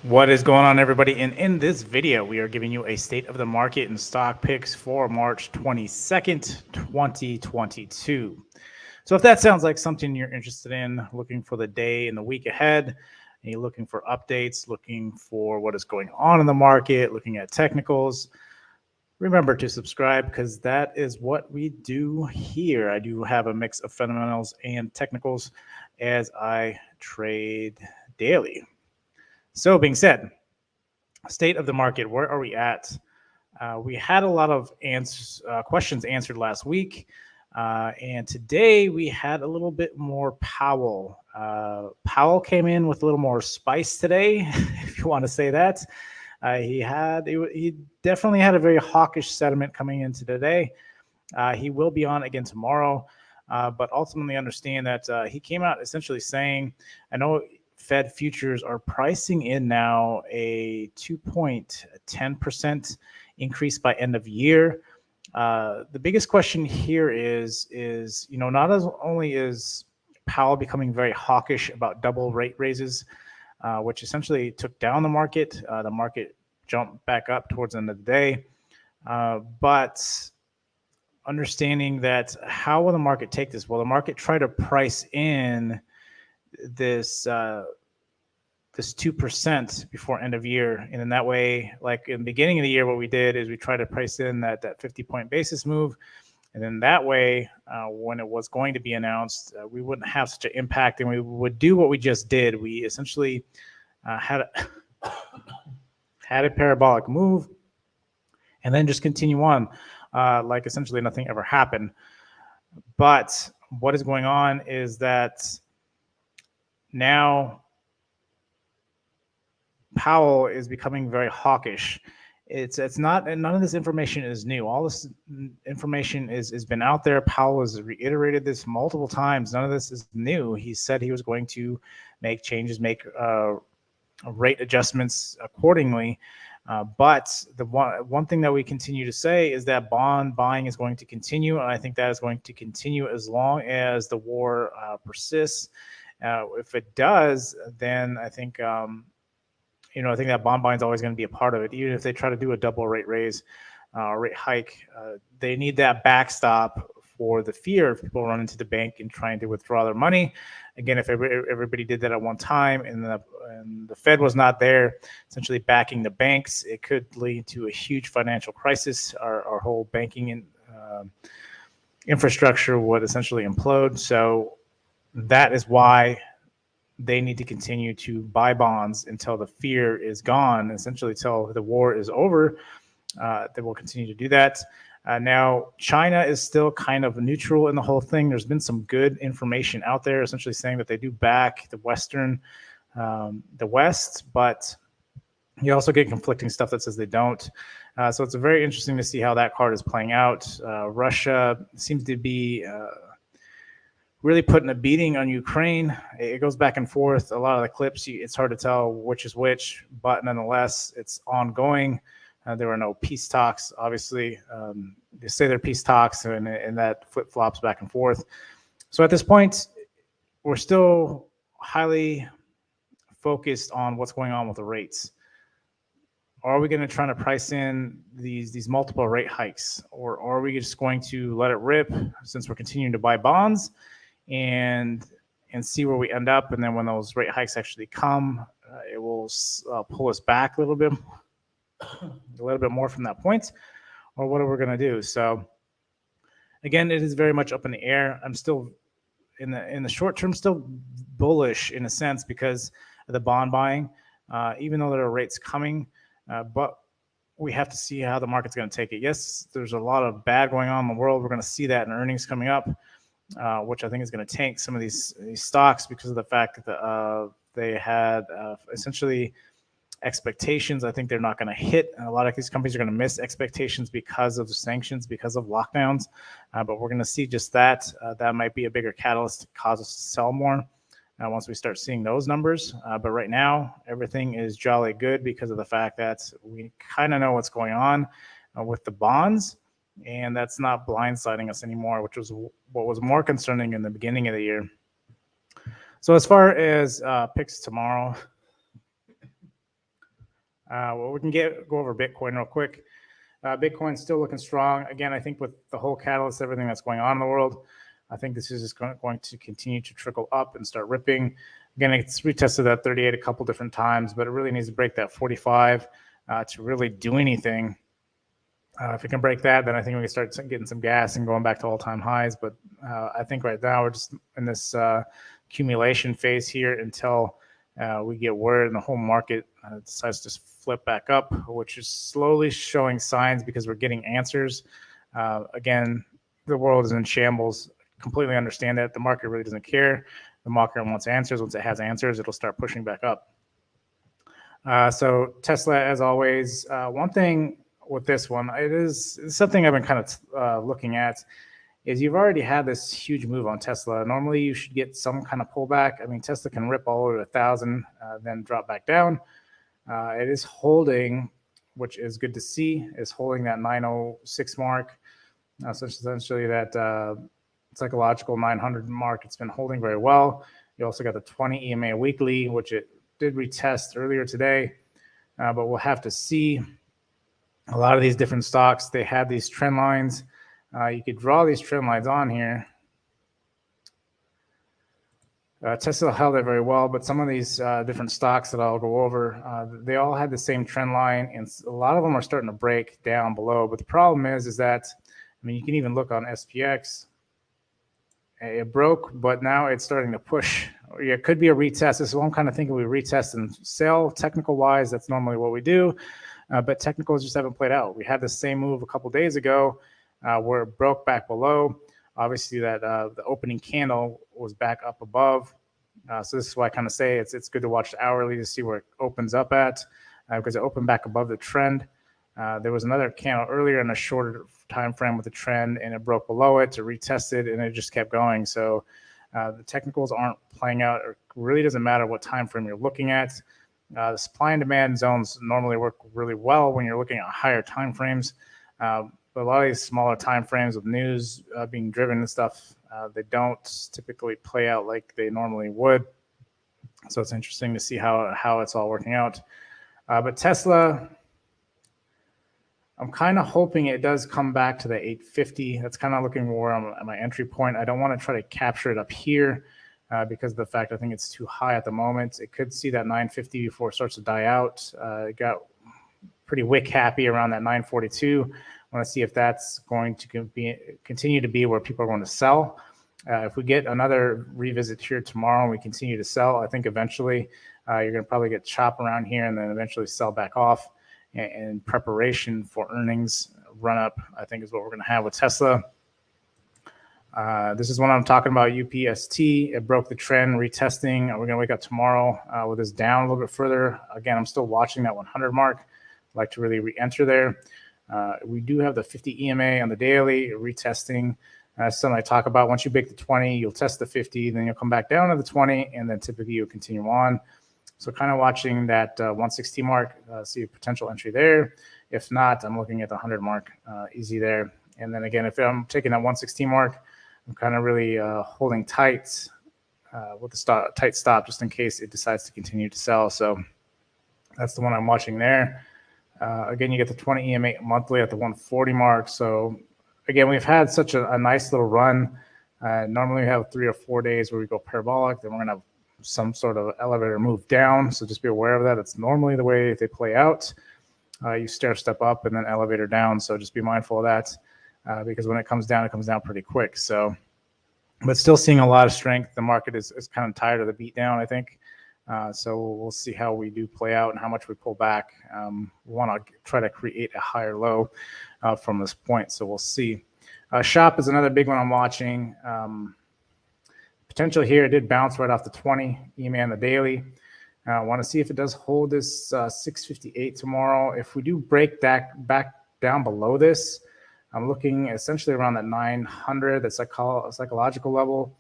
What is going on, everybody? And in this video, we are giving you a state of the market and stock picks for March 22nd, 2022. So if that sounds like something you're interested in, looking for the day and the week ahead, and you're looking for updates, looking for what is going on in the market, looking at technicals, remember to subscribe because that is what we do here. I do have a mix of fundamentals and technicals as I trade daily. So being said, state of the market, where are we at? We had a lot of questions answered last week. And today we had a little bit more Powell. Powell came in with a little more spice today, if you want to say that. He definitely had a very hawkish sentiment coming into today. He will be on again tomorrow, but ultimately understand that he came out essentially saying, I know Fed futures are pricing in now a 2.10% increase by end of year. The biggest question here is not as only is Powell becoming very hawkish about double rate raises, which essentially took down the market. The market jumped back up towards the end of the day, but understanding that how will the market take this? Will the market try to price in this 2% before end of year, and then that way, like in the beginning of the year, what we did is we tried to price in that 50-point basis move, and then that way, when it was going to be announced, we wouldn't have such an impact, and we would do what we just did. We essentially had a parabolic move, and then just continue on, like essentially nothing ever happened. But what is going on is that now Powell is becoming very hawkish. It's not, and none of this information is new. All this information is been out there. Powell has reiterated this multiple times. None of this is new. He said he was going to make changes, make rate adjustments accordingly. But the one thing that we continue to say is that bond buying is going to continue, and I think that is going to continue as long as the war persists. If it does, then I think I think that bond buying is always going to be a part of it. Even if they try to do a double rate raise, rate hike, they need that backstop for the fear of people running to the bank and trying to withdraw their money. Again, if everybody did that at one time and the Fed was not there, essentially backing the banks, it could lead to a huge financial crisis. Our whole banking infrastructure would essentially implode. So that is why they need to continue to buy bonds until the fear is gone, essentially until the war is over. They will continue to do that. Now, China is still kind of neutral in the whole thing. There's been some good information out there, essentially saying that they do back the West, but you also get conflicting stuff that says they don't. So it's very interesting to see how that card is playing out. Russia seems to be really putting a beating on Ukraine. It goes back and forth. A lot of the clips, it's hard to tell which is which, but nonetheless, it's ongoing. There were no peace talks, obviously. They say they're peace talks, and that flip-flops back and forth. So at this point, we're still highly focused on what's going on with the rates. Are we going to try to price in these multiple rate hikes, or are we just going to let it rip since we're continuing to buy bonds and see where we end up? And then when those rate hikes actually come, it will pull us back a little bit more from that point, or what are we going to do? So again, it is very much up in the air. I'm still in the short term still bullish in a sense because of the bond buying, even though there are rates coming, but we have to see how the market's going to take it. Yes, there's a lot of bad going on in the world. We're going to see that in earnings coming up, which I think is going to tank some of these stocks because of the fact that they had essentially expectations. I think they're not going to hit. A lot of these companies are going to miss expectations because of the sanctions, because of lockdowns. But we're going to see just that. That might be a bigger catalyst to cause us to sell more once we start seeing those numbers. But right now, everything is jolly good because of the fact that we kind of know what's going on with the bonds. And that's not blindsiding us anymore, which was what was more concerning in the beginning of the year. So as far as picks tomorrow, Well, we can go over Bitcoin real quick. Bitcoin's still looking strong. Again, I think with the whole catalyst, everything that's going on in the world, I think this is just going to continue to trickle up and start ripping. Again, it's retested that 38 a couple different times, but it really needs to break that 45 to really do anything. If it can break that, then I think we can start getting some gas and going back to all-time highs. But I think right now we're just in this accumulation phase here until we get word and the whole market decides to just flip back up, which is slowly showing signs because we're getting answers. Again, the world is in shambles. Completely understand that. The market really doesn't care. The market wants answers. Once it has answers, it'll start pushing back up. So Tesla, as always, one thing with this one, it's something I've been kind of looking at, is you've already had this huge move on Tesla. Normally, you should get some kind of pullback. I mean, Tesla can rip all over 1,000, then drop back down. It is holding, which is good to see, is holding that 906 mark. So essentially that psychological 900 mark, it's been holding very well. You also got the 20 EMA weekly, which it did retest earlier today, but we'll have to see. A lot of these different stocks, they have these trend lines. You could draw these trend lines on here. Tesla held it very well, but some of these different stocks that I'll go over, they all had the same trend line, and a lot of them are starting to break down below. But the problem is that, I mean, you can even look on SPX. It broke, but now it's starting to push. It could be a retest. This is what I'm kind of thinking. We retest and sell technical-wise. That's normally what we do. But technicals just haven't played out. We had the same move a couple days ago where it broke back below. Obviously, that the opening candle was back up above. So this is why I kind of say it's good to watch the hourly to see where it opens up at, because it opened back above the trend. There was another candle earlier in a shorter time frame with the trend, and it broke below it to retest it, and it just kept going. So the technicals aren't playing out. It really doesn't matter what time frame you're looking at. The supply and demand zones normally work really well when you're looking at higher time frames, but a lot of these smaller time frames with news being driven and stuff, they don't typically play out like they normally would. So it's interesting to see how it's all working out. But Tesla, I'm kind of hoping it does come back to the 850. That's kind of looking where I'm at my entry point. I don't want to try to capture it up here. Because of the fact I think it's too high at the moment. It could see that 950 before it starts to die out. It got pretty wick happy around that 942. I want to see if that's going to continue to be where people are going to sell. If we get another revisit here tomorrow and we continue to sell, I think eventually you're going to probably get chop around here and then eventually sell back off in preparation for earnings run up, I think is what we're going to have with Tesla. This is what I'm talking about, UPST. It broke the trend, retesting. We're going to wake up tomorrow with this down a little bit further. Again, I'm still watching that 100 mark. I'd like to really re-enter there. We do have the 50 EMA on the daily, retesting. Something I talk about. Once you break the 20, you'll test the 50, then you'll come back down to the 20, and then typically you'll continue on. So kind of watching that 160 mark, see a potential entry there. If not, I'm looking at the 100 mark, easy there. And then again, if I'm taking that 160 mark, I'm kind of really holding tight with the tight stop just in case it decides to continue to sell. So that's the one I'm watching there. Again, you get the 20 EMA monthly at the 140 mark. So again, we've had such a nice little run. Normally we have 3 or 4 days where we go parabolic. Then we're going to have some sort of elevator move down. So just be aware of that. It's normally the way they play out. You stair step up and then elevator down. So just be mindful of that. Because when it comes down pretty quick. So, but still seeing a lot of strength. The market is kind of tired of the beat down, I think. So we'll see how we do play out and how much we pull back. We want to try to create a higher low from this point. So we'll see. Shop is another big one I'm watching. Potential here, it did bounce right off the 20 EMA on the daily. I want to see if it does hold this 658 tomorrow. If we do break that back down below this, I'm looking essentially around that 900, that psychological level,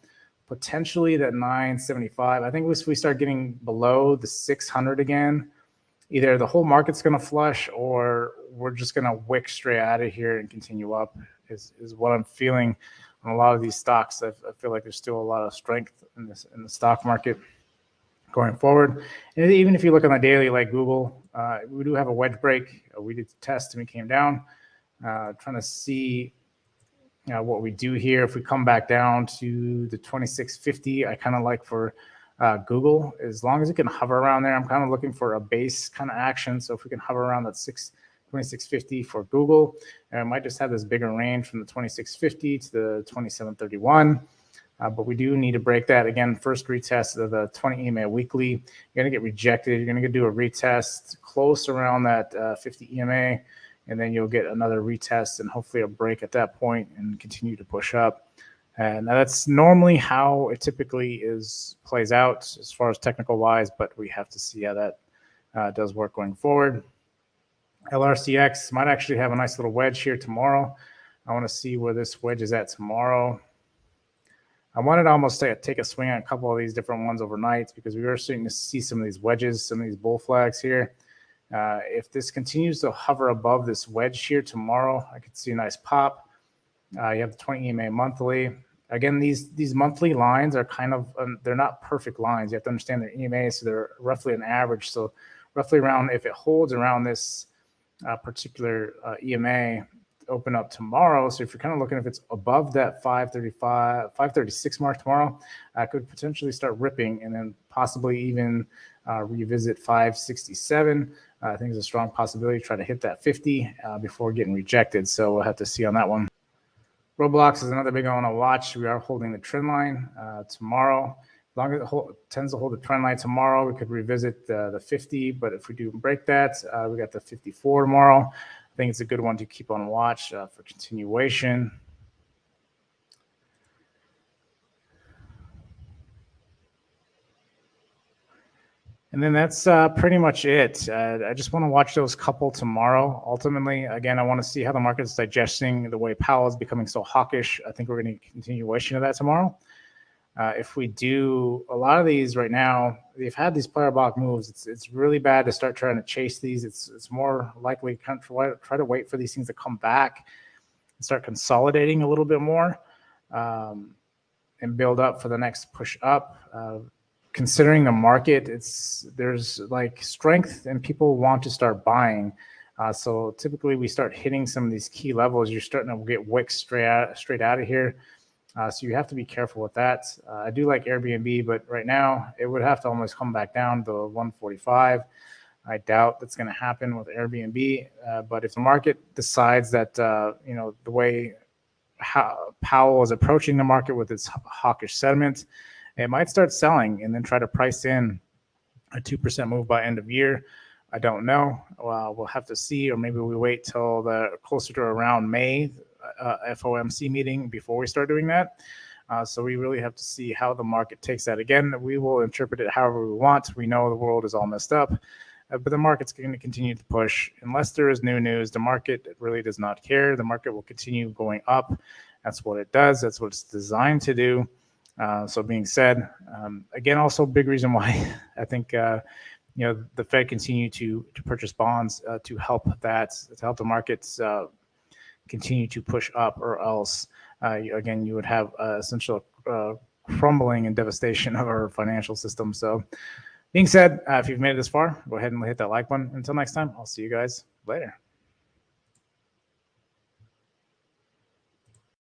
potentially that 975. I think once we start getting below the 600 again, either the whole market's going to flush or we're just going to wick straight out of here and continue up is what I'm feeling on a lot of these stocks. I feel like there's still a lot of strength in the stock market going forward. And even if you look on the daily, like Google, We do have a wedge break. We did the test and we came down. Trying to see what we do here. If we come back down to the 2650, I kind of like for Google, as long as it can hover around there. I'm kind of looking for a base kind of action. So if we can hover around that 2650 for Google, and it might just have this bigger range from the 2650 to the 2731. But we do need to break that. Again, first retest of the 20 EMA weekly. You're going to get rejected. You're going to do a retest close around that 50 EMA, and then you'll get another retest and hopefully a break at that point and continue to push up. And that's normally how it typically plays out as far as technical wise, but we have to see how that does work going forward. LRCX might actually have a nice little wedge here tomorrow. I want to see where this wedge is at tomorrow. I wanted to almost take a swing at a couple of these different ones overnight because we are starting to see some of these wedges, some of these bull flags here. If this continues to hover above this wedge here tomorrow, I could see a nice pop. You have the 20 EMA monthly. Again, these monthly lines are kind of, they're not perfect lines. You have to understand their EMA, so they're roughly an average. So roughly around, if it holds around this particular EMA, open up tomorrow. So if you're kind of looking, if it's above that 535, 536 mark tomorrow, could potentially start ripping and then possibly even revisit 567. I think there's a strong possibility to try to hit that 50 before getting rejected. So we'll have to see on that one. Roblox is another big one to watch. We are holding the trend line tomorrow. As long as it tends to hold the trend line tomorrow, we could revisit the 50. But if we do break that, we got the 54 tomorrow. I think it's a good one to keep on watch for continuation. And then that's pretty much it. I just want to watch those couple tomorrow. Ultimately, again, I want to see how the market's digesting the way Powell is becoming so hawkish. I think we're going to get a continuation of that tomorrow. If we do a lot of these right now, they've had these player block moves. It's really bad to start trying to chase these. It's more likely to try to wait for these things to come back and start consolidating a little bit more and build up for the next push up. Considering the market, there's like strength and people want to start buying. So typically we start hitting some of these key levels. You're starting to get wicks straight out of here. So you have to be careful with that. I do like Airbnb, but right now it would have to almost come back down to 145. I doubt that's going to happen with Airbnb. But if the market decides that, the way how Powell is approaching the market with its hawkish sentiment, it might start selling and then try to price in a 2% move by end of year. I don't know. We'll have to see, or maybe we wait till closer to around May FOMC meeting before we start doing that. So we really have to see how the market takes that. Again, we will interpret it however we want. We know the world is all messed up, but the market's going to continue to push. Unless there is new news, the market really does not care. The market will continue going up. That's what it does. That's what it's designed to do. So being said, again, also big reason why I think the Fed continue to purchase bonds to help the markets continue to push up, or else again you would have essential crumbling and devastation of our financial system. So being said, if you've made it this far, go ahead and hit that like button. Until next time, I'll see you guys later.